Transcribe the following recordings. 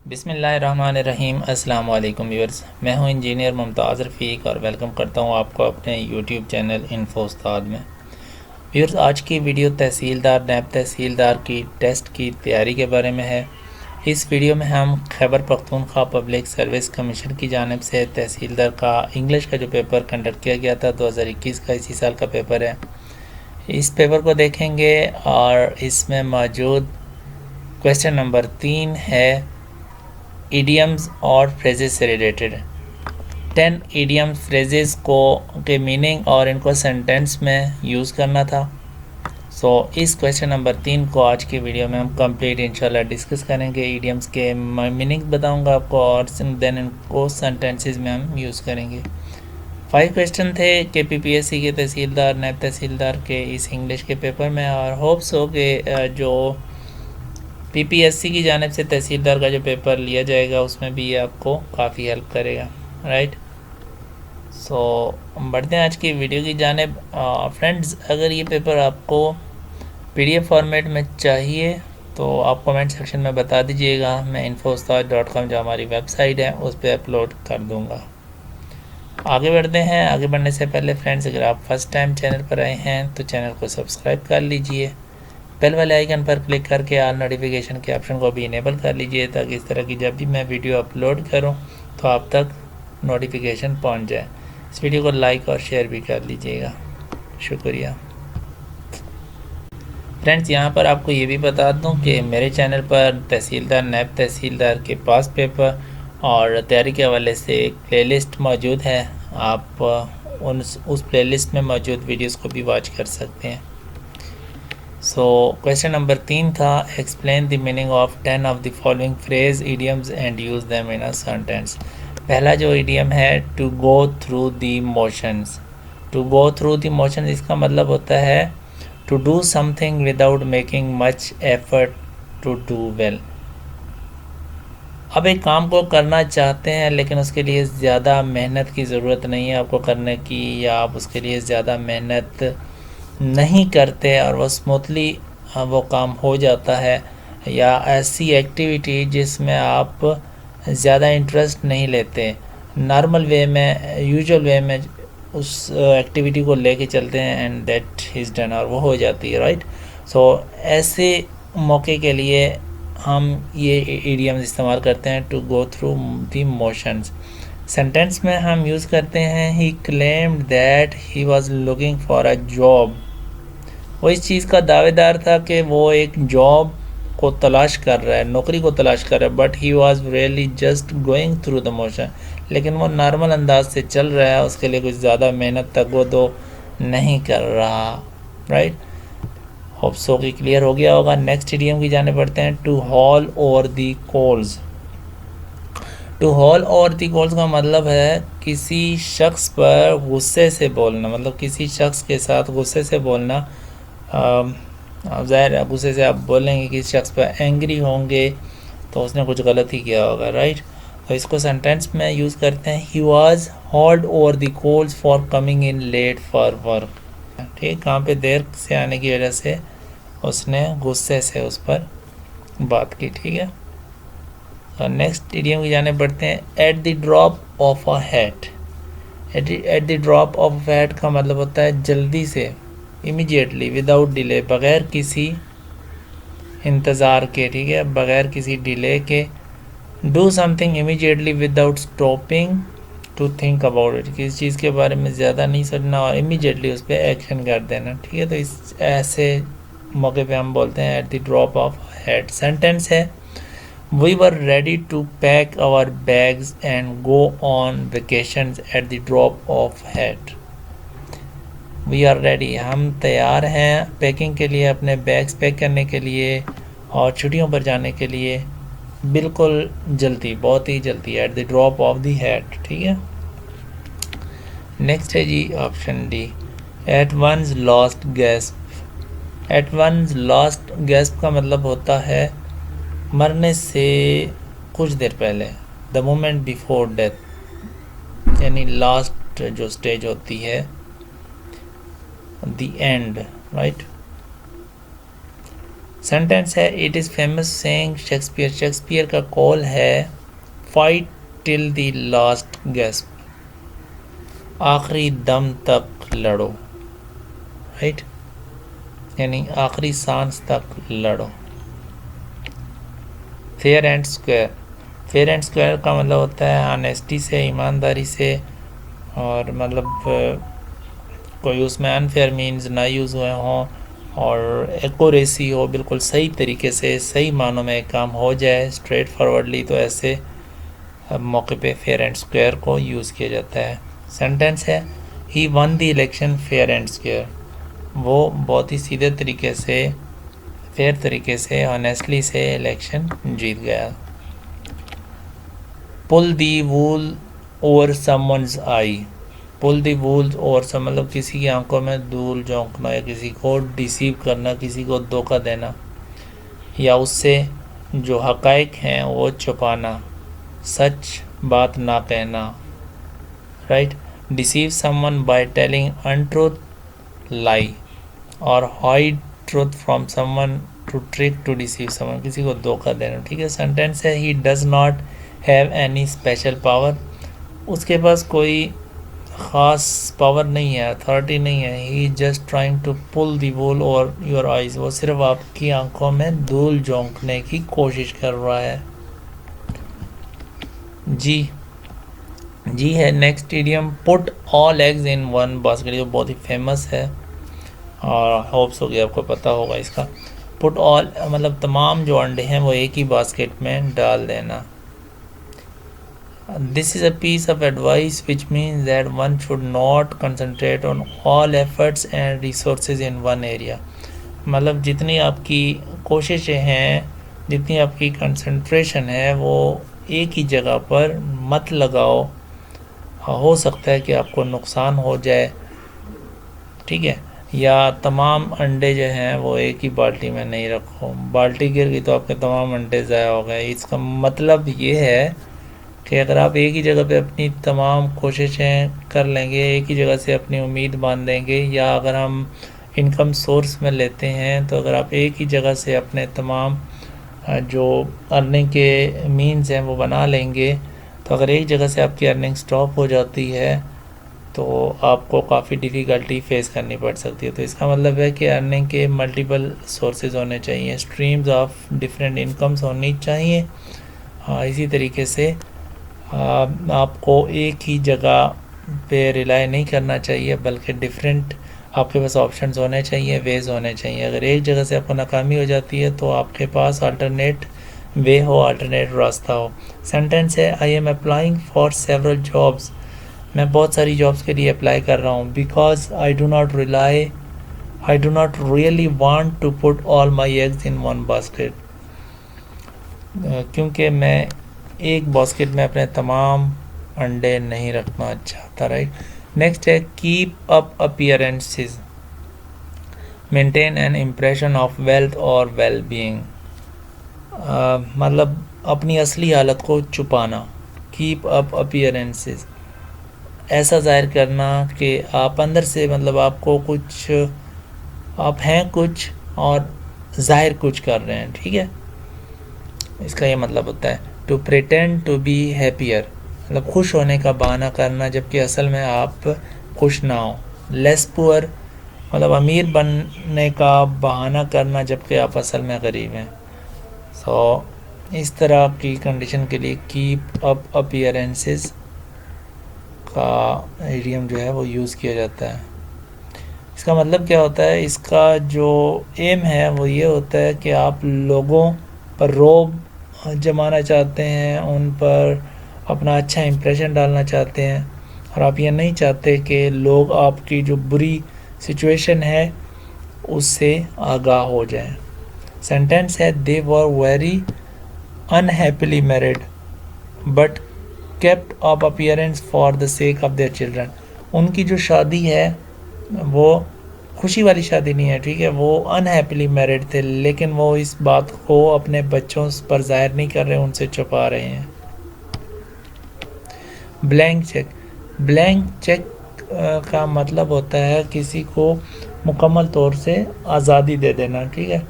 बिस्मिल्लाहिर्रहमानिर्रहीम। अस्सलाम वालेकुम व्यूअर्स, मैं हूं इंजीनियर मुमताज़ रफ़ीक और वेलकम करता हूं आपको अपने यूट्यूब चैनल इन्फो उस्ताद में। व्यूअर्स, आज की वीडियो तहसीलदार नैब तहसीलदार की टेस्ट की तैयारी के बारे में है। इस वीडियो में हम Khyber Pakhtunkhwa public service commission की जानिब से तहसीलदार का इंग्लिश का जो पेपर कंडक्ट किया गया था 2021 का, इसी साल का पेपर है, इस पेपर को देखेंगे और इसमें मौजूद क्वेश्चन नंबर 3 है इडियम्स और फ्रेजेस से रिलेटेड 10 इडियम फ्रेजेस को के मीनिंग और इनको सेंटेंस में यूज़ करना था। इस क्वेश्चन नंबर 3 को आज की वीडियो में हम कंप्लीट इंशाल्लाह डिस्कस करेंगे। इडियम्स के मीनिंग बताऊंगा आपको और देन इनको सेंटेंसेस में हम यूज़ करेंगे। 5 क्वेश्चन थे के पीपीएससी के तहसीलदार नैब तहसीलदार के इस इंग्लिश के पेपर में, और होप्स हो कि जो पीपीएससी की जानिब से तहसीलदार का जो पेपर लिया जाएगा उसमें भी ये आपको काफ़ी हेल्प करेगा। राइट, बढ़ते हैं आज की वीडियो की जानिब। फ्रेंड्स, अगर ये पेपर आपको पीडीएफ फॉर्मेट में चाहिए तो आप कमेंट सेक्शन में बता दीजिएगा, मैं infostad.com जो हमारी वेबसाइट है उस पर अपलोड कर दूँगा। आगे बढ़ते हैं। आगे बढ़ने से पहले फ्रेंड्स, अगर आप फर्स्ट टाइम चैनल पर आए हैं तो चैनल को सब्सक्राइब कर लीजिए, बेल वाले आइकन पर क्लिक करके ऑल नोटिफिकेशन के ऑप्शन को भी इनेबल कर लीजिए, ताकि इस तरह की जब भी मैं वीडियो अपलोड करूं तो आप तक नोटिफिकेशन पहुंच जाए। इस वीडियो को लाइक और शेयर भी कर लीजिएगा, शुक्रिया। फ्रेंड्स, यहां पर आपको ये भी बता दूं कि मेरे चैनल पर तहसीलदार नैब तहसीलदार के पास पेपर और तैयारी के हवाले से एक प्लेलिस्ट मौजूद है। आप उस प्लेलिस्ट में मौजूद वीडियोज़ को भी वॉच कर सकते हैं। क्वेश्चन नंबर 3 था, explain the meaning of 10 of the following phrase idioms and use them in a sentence. पहला जो इडियम है, to go through the motions. To go through the motions, इसका मतलब होता है to do something without making much effort to do well. अब एक काम को करना चाहते हैं लेकिन उसके लिए ज़्यादा मेहनत की ज़रूरत नहीं है आपको करने की, या आप उसके लिए ज़्यादा मेहनत नहीं करते और वो स्मूथली वो काम हो जाता है, या ऐसी एक्टिविटी जिसमें आप ज़्यादा इंटरेस्ट नहीं लेते, नॉर्मल वे में यूजुअल वे में उस एक्टिविटी को लेके चलते हैं एंड दैट इज़ डन, और वो हो जाती है। राइट, ऐसे मौके के लिए हम ये इडियम्स इस्तेमाल करते हैं, to go through the motions. Sentence में हम यूज़ करते हैं, he claimed that he was looking for a job. वो इस चीज़ का दावेदार था कि वो एक जॉब को तलाश कर रहा है, नौकरी को तलाश कर रहा है, but he was really just going through the motion. लेकिन वो नॉर्मल अंदाज से चल रहा है, उसके लिए कुछ ज़्यादा मेहनत तक वो तो नहीं कर रहा। राइट, होप सो कि क्लियर हो गया होगा। नेक्स्ट इडियम की जाने पड़ते हैं, to haul over the coals. To haul over the coals का मतलब है किसी शख्स पर गुस्से से बोलना, मतलब किसी शख्स के साथ गुस्से से बोलना। ज़ाहिर है गुस्से से आप बोलेंगे, किसी शख्स पर एंग्री होंगे तो उसने कुछ गलत ही किया होगा। राइट, तो इसको सेंटेंस में यूज़ करते हैं, he was hauled over the coals for coming in late for work. ठीक, काम पे देर से आने की वजह से उसने गुस्से से उस पर बात की। ठीक है, और नेक्स्ट इडियम की जाने पड़ते हैं, at the drop of a hat. Eight the drop of a hat का मतलब होता है जल्दी से, इमीडिएटली, विदाउट डिले, बग़ैर किसी इंतज़ार के। ठीक है, बग़ैर किसी डिले के। Do something immediately without stopping to think about it, किसी चीज़ के बारे में ज़्यादा नहीं सोचना और इमीडिएटली उस पर एक्शन कर देना। ठीक है, तो इस ऐसे मौके पे हम बोलते हैं at the drop of hat. Sentence है, we were ready to pack our bags and go on vacations at the drop of hat. We are ready, हम तैयार हैं पैकिंग के लिए, अपने बैग्स पैक करने के लिए और छुट्टियों पर जाने के लिए बिल्कुल जल्दी, बहुत ही जल्दी, at the drop of the hat. ठीक है, नेक्स्ट है जी option D, at one's last gasp. At one's last gasp का मतलब होता है मरने से कुछ देर पहले, द मोमेंट बिफोर डेथ, यानी लास्ट जो स्टेज होती है, द एंड। राइट, सेंटेंस है it is famous saying Shakespeare, Shakespeare का कॉल है fight till the last gasp, आखिरी दम तक लड़ो, राइट, यानी आखिरी सांस तक लड़ो। Fair and square, fair and square का मतलब होता है ऑनेस्टी से, ईमानदारी से, और मतलब कोई उसमें अनफेयर मीन्स ना यूज़ हुए हों, और एक्यूरेसी हो, बिल्कुल सही तरीके से सही मानों में काम हो जाए स्ट्रेट फॉरवर्डली, तो ऐसे मौके पे फेयर एंड स्क्वायर को यूज़ किया जाता है। सेंटेंस है he won the election fair and square, वो बहुत ही सीधे तरीके से, फेयर तरीके से, ऑनेस्टली से इलेक्शन जीत गया। पुल the wool over someone's I, pull the wool over some मतलब किसी की आंखों में धूल झोंकना, या किसी को डिसीव करना, किसी को धोखा देना, या उससे जो हकाइक हैं वो छुपाना, सच बात ना कहना, right. Deceive someone by telling untruth, lie, और hide truth from someone, to trick, to deceive someone, किसी को धोखा देना, ठीक है। सेंटेंस है he does not have any special power, उसके पास कोई ख़ास पावर नहीं है, अथॉरिटी नहीं है। He just trying to pull the wool over your eyes, वो सिर्फ आपकी आंखों में धूल झोंकने की कोशिश कर रहा है। जी है next idiom, put all eggs in one basket, जो बहुत ही फेमस है और होप्स हो गया आपको पता होगा इसका। पुट ऑल मतलब तमाम जो अंडे हैं वो एक ही बास्केट में डाल देना। This is a piece of advice which means that one should not concentrate on all efforts and resources in one area, मतलब जितनी आपकी कोशिशें हैं, जितनी आपकी कंसंट्रेशन है, वो एक ही जगह पर मत लगाओ, हो सकता है कि आपको नुकसान हो जाए, ठीक है। या तमाम अंडे जो हैं वो एक ही बाल्टी में नहीं रखो, बाल्टी गिर गई तो आपके तमाम अंडे ज़ाया हो गए। इसका मतलब ये है कि अगर आप एक ही जगह पे अपनी तमाम कोशिशें कर लेंगे, एक ही जगह से अपनी उम्मीद बांध देंगे, या अगर हम इनकम सोर्स में लेते हैं तो अगर आप एक ही जगह से अपने तमाम जो अर्निंग के मीन्स हैं वो बना लेंगे, तो अगर एक जगह से आपकी अर्निंग स्टॉप हो जाती है तो आपको काफ़ी डिफ़िकल्टी फेस करनी पड़ सकती है। तो इसका मतलब है कि अर्निंग के मल्टीपल सोर्सेज होने चाहिए, स्ट्रीम्स ऑफ डिफरेंट इनकम्स होनी चाहिए। इसी तरीके से आपको एक ही जगह पे रिलाई नहीं करना चाहिए, बल्कि डिफरेंट आपके पास ऑप्शंस होने चाहिए, वेज होने चाहिए। अगर एक जगह से आपको नाकामी हो जाती है तो आपके पास अल्टरनेट वे हो, अल्टरनेट रास्ता हो। सेंटेंस है I am applying for several jobs, मैं बहुत सारी जॉब्स के लिए अप्लाई कर रहा हूँ। Because I do not really want to put all my eggs in one basket, क्योंकि मैं एक बास्केट में अपने तमाम अंडे नहीं रखना चाहता, राइट। नेक्स्ट है keep up appearances, maintain an impression of wealth और वेल बीइंग, मतलब अपनी असली हालत को छुपाना। कीप अप अपीयरेंसेस, ऐसा जाहिर करना कि आप अंदर से मतलब आपको कुछ, आप हैं कुछ और जाहिर कुछ कर रहे हैं, ठीक है। इसका ये मतलब होता है to pretend to be happier, मतलब खुश होने का बहाना करना जबकि असल में आप खुश ना हो। लेस पुअर मतलब अमीर बनने का बहाना करना जबकि आप असल में गरीब हैं। सो इस तरह की कंडीशन के लिए कीप अप अपीयरेंसेस का इडियम जो है वो यूज़ किया जाता है। इसका मतलब क्या होता है, इसका जो एम है वो ये होता है कि आप लोगों पर रोब जमाना चाहते हैं, उन पर अपना अच्छा इंप्रेशन डालना चाहते हैं, और आप ये नहीं चाहते कि लोग आपकी जो बुरी सिचुएशन है उससे आगाह हो जाएं। सेंटेंस है they were very unhappily married but kept up appearance for the sake of their children, उनकी जो शादी है वो खुशी वाली शादी नहीं है, ठीक है, वो अनहैप्पीली मैरिड थे, लेकिन वो इस बात को अपने बच्चों पर जाहिर नहीं कर रहे, उनसे छुपा रहे हैं। ब्लैंक चेक, ब्लैंक चेक का मतलब होता है किसी को मुकम्मल तौर से आज़ादी दे देना, ठीक है।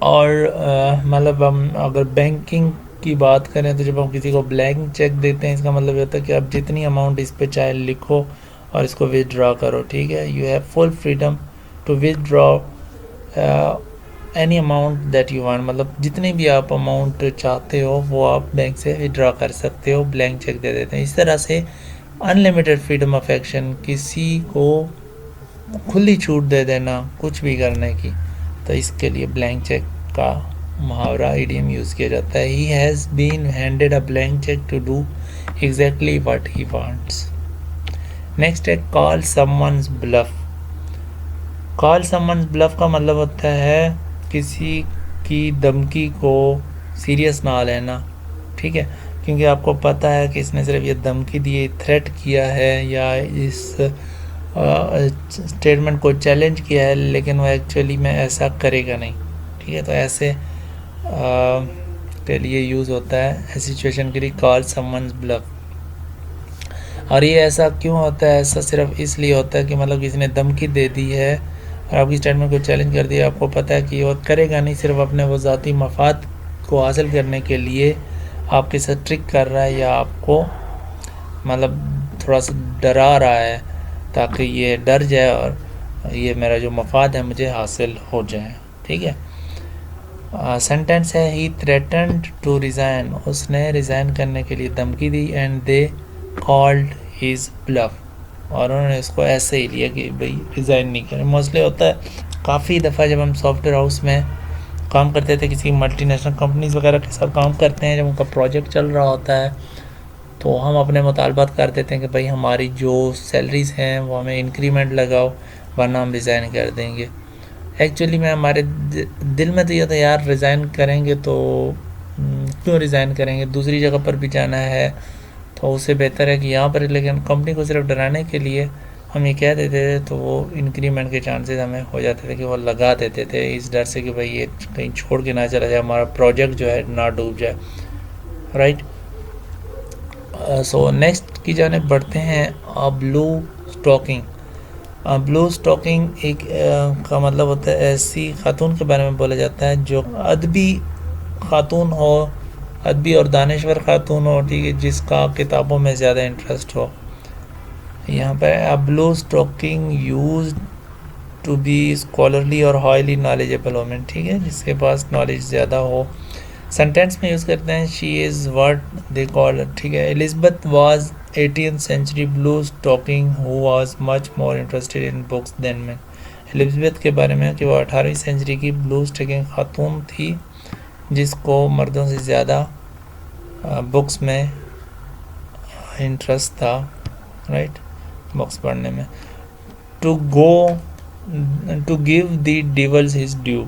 और मतलब हम अगर बैंकिंग की बात करें तो जब हम किसी को ब्लैंक चेक देते हैं, इसका मतलब ये होता है कि आप जितनी अमाउंट इस पे चाहे लिखो और इसको विदड्रॉ करो, ठीक है। You have full freedom to withdraw any amount that you want, मतलब जितनी भी आप अमाउंट चाहते हो वो आप बैंक से विदड्रॉ कर सकते हो, ब्लैंक चेक दे देते हैं। इस तरह से अनलिमिटेड फ्रीडम ऑफ एक्शन, किसी को खुली छूट दे देना कुछ भी करने की, तो इसके लिए ब्लैंक चेक का मुहावरा इडियम यूज़ किया जाता है। He has been handed a blank cheque to do exactly what he wants. Next है call someone's bluff. Call someone's bluff का मतलब होता है किसी की धमकी को सीरियस ना लेना, ठीक है। क्योंकि आपको पता है कि इसने सिर्फ ये धमकी दी है, थ्रेट किया है या इस स्टेटमेंट को चैलेंज किया है, लेकिन वो एक्चुअली में ऐसा करेगा नहीं, ठीक है। तो ऐसे के लिए यूज़ होता है ऐसी सिचुएशन के लिए कॉल समवन्स ब्लफ। और ये ऐसा क्यों होता है? ऐसा सिर्फ इसलिए होता है कि मतलब किसी ने धमकी दे दी है और आपकी स्टेटमेंट को चैलेंज कर दिया, आपको पता है कि वो करेगा नहीं, सिर्फ अपने वो ज़ाती मफाद को हासिल करने के लिए आपके साथ ट्रिक कर रहा है या आपको मतलब थोड़ा सा डरा रहा है ताकि ये डर जाए और ये मेरा जो मफाद है मुझे हासिल हो जाए, ठीक है। सेंटेंस है ही थ्रेटन्ड टू रिज़ाइन, उसने रिज़ाइन करने के लिए धमकी दी, and they called his bluff, और उन्होंने इसको ऐसे ही लिया कि भाई रिज़ाइन नहीं करें। मोस्टली होता है काफ़ी दफ़ा जब हम सॉफ्टवेयर हाउस में काम करते थे, किसी मल्टीनेशनल कंपनीज वगैरह के साथ काम करते हैं, जब उनका प्रोजेक्ट चल रहा होता है तो हम अपने मुतालबात कर देते हैं कि भाई हमारी जो सैलरीज़ हैं वो हमें इंक्रीमेंट लगाओ वरना हम रिज़ाइन कर देंगे। एक्चुअली में हमारे दिल में तो ये था यार रिज़ाइन करेंगे तो क्यों रिज़ाइन करेंगे, दूसरी जगह पर भी जाना है तो उससे बेहतर है कि यहाँ पर, लेकिन कंपनी को सिर्फ डराने के लिए हम ये कह देते थे तो वो इंक्रीमेंट के चांसेस हमें हो जाते थे कि वो लगा देते थे इस डर से कि भाई ये कहीं छोड़ के ना चला जाए, हमारा प्रोजेक्ट जो है ना डूब जाए, राइट। सो नेक्स्ट की जाने बढ़ते हैं ब्लू स्टॉकिंग। ब्लू स्टॉकिंग एक का मतलब होता है ऐसी खातून के बारे में बोला जाता है जो अदबी खातून हो, अदबी और दानिश्वर खातून हो, ठीक है, जिसका किताबों में ज़्यादा इंटरेस्ट हो। यहाँ पर blue stocking used to be scholarly और हाईली नॉलेजेबल वोमेन, ठीक है, जिसके पास नॉलेज ज़्यादा हो। सेंटेंस में यूज़ करते हैं she is what they call, ठीक है। Elizabeth was 18th century blue stocking who was much more interested in books than man. Elizabeth के बारे में कि वो 18वीं सेंचुरी की ब्लू स्टॉकिंग खातून थी जिसको मर्दों से ज़्यादा बुक्स में इंटरेस्ट था, राइट, बुक्स पढ़ने में। To give the devil's his due.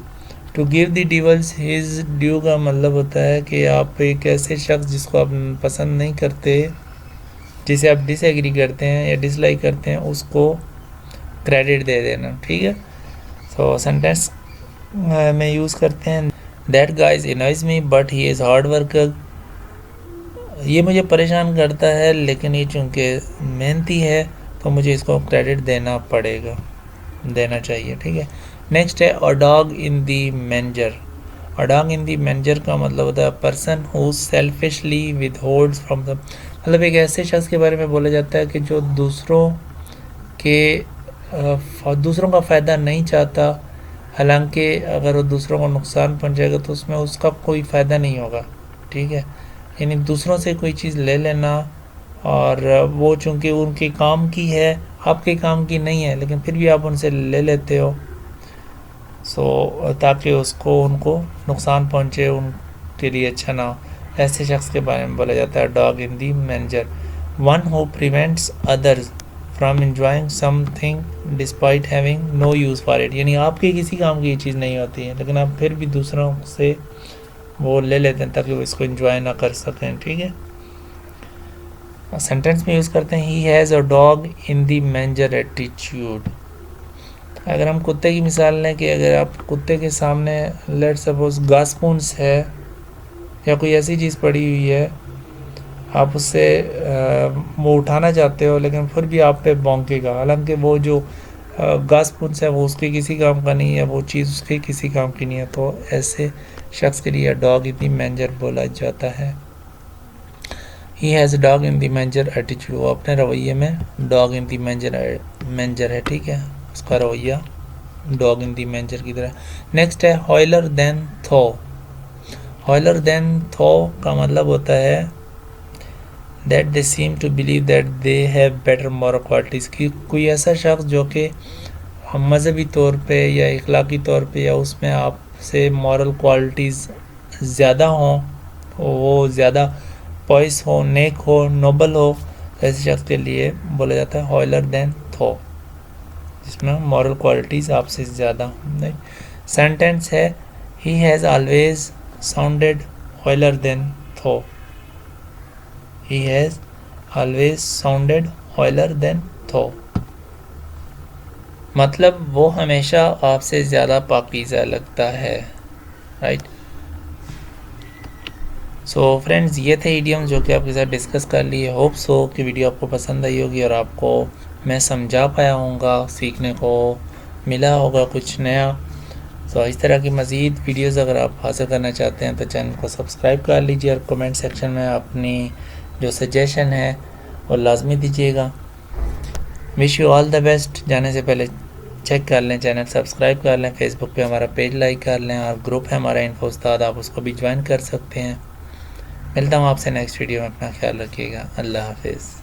To give the devil's his due का मतलब होता है कि आप एक ऐसे शख्स जिसको आप पसंद नहीं करते, जिसे आप डिसएग्री करते हैं या डिसलाइक करते हैं, उसको क्रेडिट दे देना, ठीक है। सो सेंटेंस में यूज़ करते हैं that guys annoys me but he is hard worker. ये मुझे परेशान करता है लेकिन ये चूँकि मेहनती है तो मुझे इसको क्रेडिट देना पड़ेगा, देना चाहिए, ठीक है। नेक्स्ट है अ dog in the manager. A dog in the manager का मतलब होता है person who selfishly withholds from the, मतलब एक ऐसे शख्स के बारे में बोला जाता है कि जो दूसरों का फ़ायदा नहीं चाहता, हालांकि अगर वो दूसरों को नुकसान पहुंचाएगा तो उसमें उसका कोई फ़ायदा नहीं होगा, ठीक है। यानी दूसरों से कोई चीज़ ले लेना और वो चूँकि उनके काम की है, आपके काम की नहीं है, लेकिन फिर भी आप उनसे ले लेते हो, सो ताकि उनको नुकसान पहुँचे, उनके लिए अच्छा ना हो। ऐसे शख्स के बारे में बोला जाता है dog in the manger. One who prevents others from enjoying something despite having no use for it, यानी आपके किसी काम की ये चीज़ नहीं होती है लेकिन आप फिर भी दूसरों से वो ले लेते हैं ताकि वो इसको एंजॉय ना कर सकें, ठीक है। सेंटेंस में यूज़ करते हैं he has a dog in the manger attitude. अगर हम कुत्ते की मिसाल लें कि अगर आप कुत्ते के सामने लेट सपोज घास-फूस है या कोई ऐसी चीज़ पड़ी हुई है, आप उससे वो उठाना चाहते हो लेकिन फिर भी आप पे भौंकेगा, हालांकि वो जो घास-फूस है वो उसके किसी काम का नहीं है, वो चीज़ उसके किसी काम की नहीं है, तो ऐसे शख्स के लिए डॉग इन द मैंजर बोला जाता है। He has dog in the manger attitude, वो अपने रवैये में डॉग इन द मैंजर है, ठीक है, उसका रवैया डॉग इन द मैंजर की तरह। नेक्स्ट है हॉयलर देन थो। हॉयलर देन थो का मतलब होता है that they seem to believe that they have better moral qualities, की कोई ऐसा शख्स जो कि मजहबी तौर पे या इखलाकी तौर पे या उसमें आपसे मॉरल क्वालिटीज़ ज़्यादा हों, वो ज़्यादा पॉइस हो, नेक हो, नोबल हो, ऐसे शख्स के लिए बोला जाता है हॉयलर देन थो, जिसमें मॉरल क्वालिटीज़ आपसे ज़्यादा नहीं। सेंटेंस है he has always sounded holier than thou. He has always sounded holier than thou, मतलब वो हमेशा आपसे ज़्यादा पाकीज़ा लगता है, राइट। सो फ्रेंड्स, ये थे इडियम्स जो कि आपके साथ डिस्कस कर लिए। होप सो कि वीडियो आपको पसंद आई होगी और आपको मैं समझा पाया होऊंगा, सीखने को मिला होगा कुछ नया। सो इस तरह की मज़ीद वीडियोज़ अगर आप हासिल करना चाहते हैं तो चैनल को सब्सक्राइब कर लीजिए और कमेंट सेक्शन में अपनी जो सजेशन है वो लाजमी दीजिएगा। Wish you all the best. जाने से पहले चेक कर लें, चैनल सब्सक्राइब कर लें, फेसबुक पे हमारा पेज लाइक कर लें और ग्रुप है हमारा इन्फो उस्ताद, आप उसको भी ज्वाइन कर सकते हैं। मिलता हूँ आपसे नेक्स्ट वीडियो में, अपना ख्याल रखिएगा। अल्लाह हाफिज़।